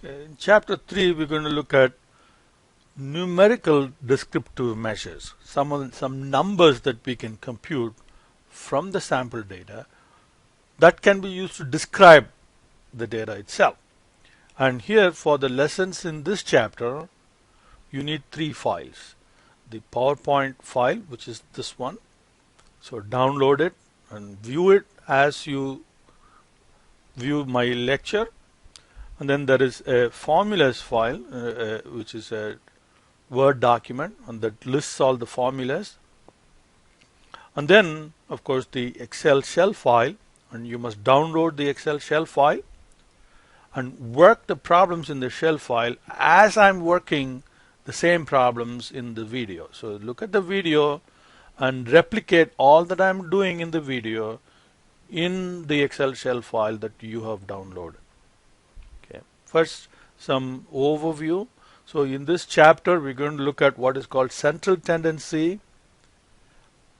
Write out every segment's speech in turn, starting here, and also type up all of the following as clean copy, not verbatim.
Okay. In chapter 3, we're going to look at numerical descriptive measures, some numbers that we can compute from the sample data that can be used to describe the data itself. And here for the lessons in this chapter, you need 3 files. The PowerPoint file, which is this one. So download it and view it as you view my lecture. And then there is a formulas file, which is a Word document, and that lists all the formulas. And then, of course, the Excel shell file, and you must download the Excel shell file and work the problems in the shell file as I'm working the same problems in the video. So look at the video and replicate all that I'm doing in the video in the Excel shell file that you have downloaded. Okay. First, some overview. So in this chapter, we're going to look at what is called central tendency,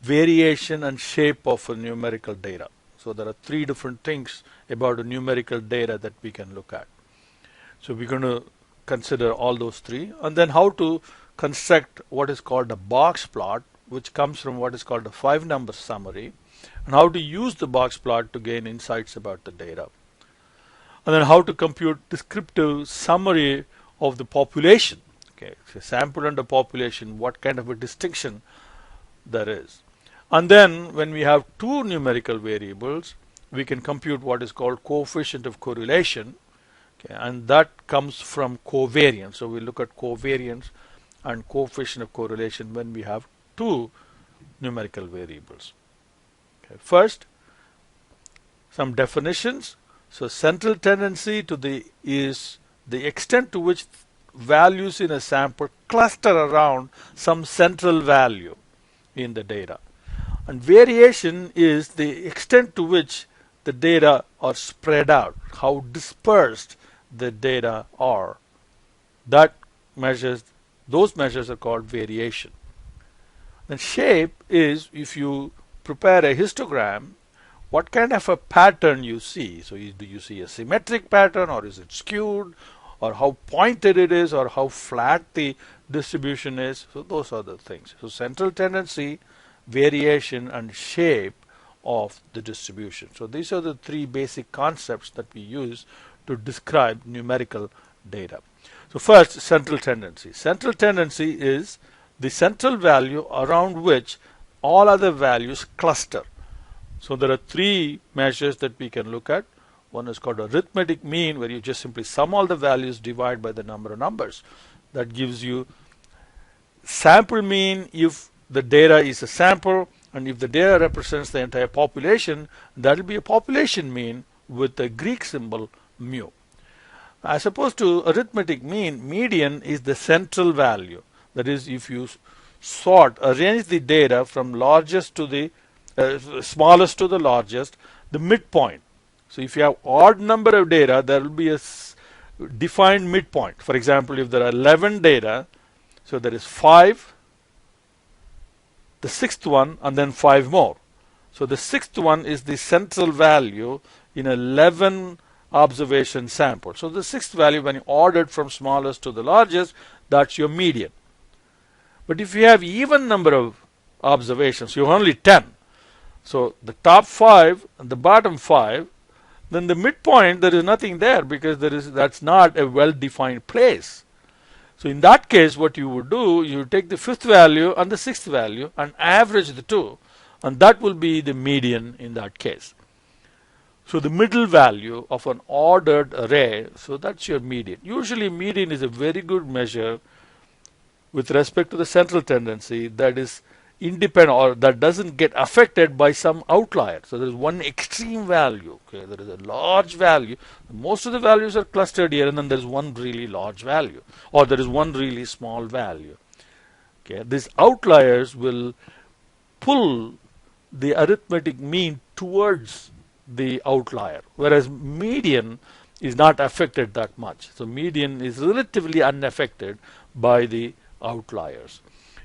variation, and shape of a numerical data. So there are 3 different things about a numerical data that we can look at. So we're going to consider all those 3, and then how to construct what is called a box plot, which comes from what is called a 5-number summary, and how to use the box plot to gain insights about the data. And then how to compute descriptive summary of the population. Okay, so sample and a population, what kind of a distinction there is. And then when we have 2 numerical variables, we can compute what is called coefficient of correlation. Okay, and that comes from covariance. So we look at covariance and coefficient of correlation when we have 2 numerical variables. Okay, first, some definitions. So central tendency is the extent to which values in a sample cluster around some central value in the data. And variation is the extent to which the data are spread out, how dispersed the data are. Those measures are called variation. And shape is if you prepare a histogram, what kind of a pattern you see. So do you see a symmetric pattern, or is it skewed, or how pointed it is, or how flat the distribution is? So those are the things. So central tendency, variation, and shape of the distribution. So these are the 3 basic concepts that we use to describe numerical data. So first, central tendency. Central tendency is the central value around which all other values cluster. So there are 3 measures that we can look at. One is called arithmetic mean, where you just simply sum all the values, divide by the number of numbers. That gives you sample mean if the data is a sample, and if the data represents the entire population, that will be a population mean with the Greek symbol mu. As opposed to arithmetic mean, median is the central value. That is, if you arrange the data from largest to the smallest to the largest, the midpoint. So if you have odd number of data, there will be a defined midpoint. For example, if there are 11 data, so there is 5, the 6th one, and then 5 more. So the 6th one is the central value in 11 observation sample. So the 6th value, when you ordered from smallest to the largest, that's your median. But if you have even number of observations, you have only 10. So the top 5 and the bottom 5, then the midpoint, there is nothing there, because that's not a well-defined place. So in that case, what you would do, you take the 5th value and the 6th value and average the 2, and that will be the median in that case. So the middle value of an ordered array, so that's your median. Usually median is a very good measure with respect to the central tendency that is independent, or that doesn't get affected by some outlier. So there is one extreme value. Okay, there is a large value. Most of the values are clustered here, and then there is one really large value, or there is one really small value. Okay, these outliers will pull the arithmetic mean towards the outlier, whereas median is not affected that much. So median is relatively unaffected by the outliers.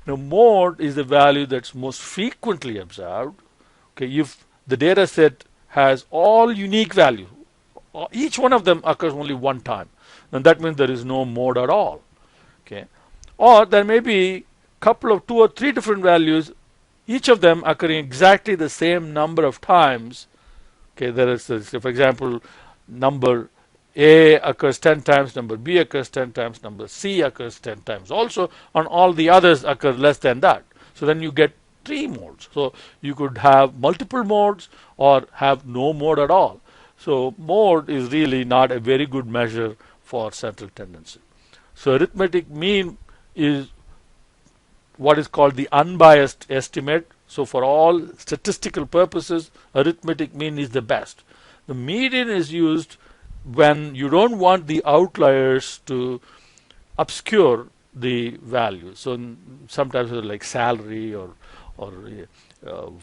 Now, mode is the value that's most frequently observed. Okay, if the data set has all unique values, each one of them occurs only one time. and that means there is no mode at all. Okay, or there may be couple of 2 or 3 different values, each of them occurring exactly the same number of times. Okay, there is this, for example, number A occurs 10 times, number B occurs 10 times, number C occurs 10 times also, and all the others occur less than that. So then you get 3 modes. So you could have multiple modes or have no mode at all. So mode is really not a very good measure for central tendency. So arithmetic mean is what is called the unbiased estimate. So for all statistical purposes, arithmetic mean is the best. The median is used when you don't want the outliers to obscure the value. So sometimes like salary or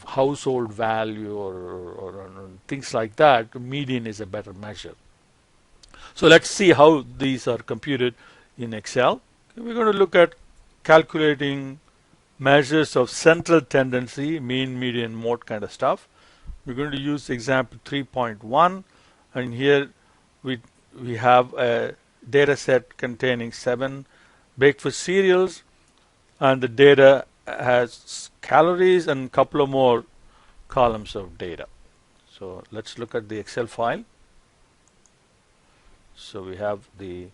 household value or things like that, median is a better measure. So let's see how these are computed in Excel. We're going to look at calculating measures of central tendency, mean, median, mode kind of stuff. We're going to use example 3.1, and here we have a data set containing 7 breakfast cereals, and the data has calories and a couple of more columns of data. So let's look at the Excel file. So we have the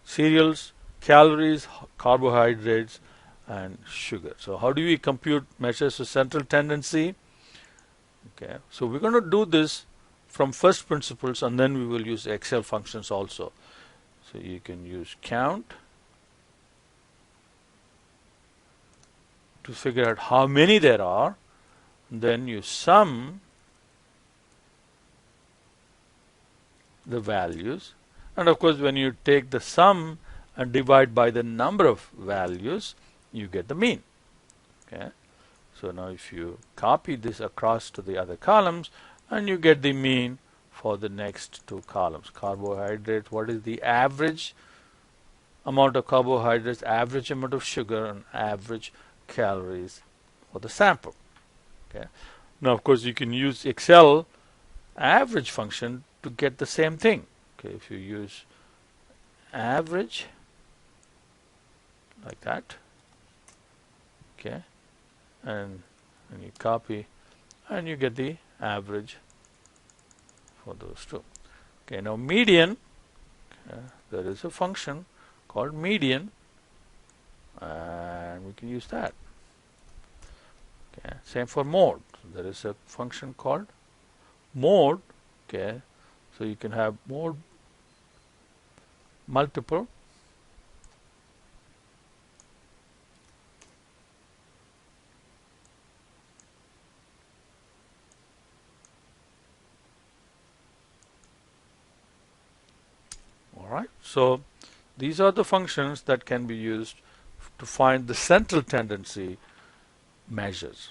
cereals, calories, carbohydrates, and sugar. So how do we compute measures of central tendency? Okay, so we're going to do this from first principles, and then we will use Excel functions also. So you can use count to figure out how many there are, then you sum the values, and of course when you take the sum and divide by the number of values, you get the mean. Okay, so now if you copy this across to the other columns, and you get the mean for the next 2 columns. Carbohydrates, what is the average amount of carbohydrates, average amount of sugar, and average calories for the sample. Okay, now of course you can use Excel average function to get the same thing. Okay, if you use average like that, okay, and you copy, and you get the average for those 2. Okay, now median, there is a function called median, and we can use that. Okay, same for mode. So there is a function called mode. Okay, so you can have mode multiple, all right. So these are the functions that can be used to find the central tendency measures.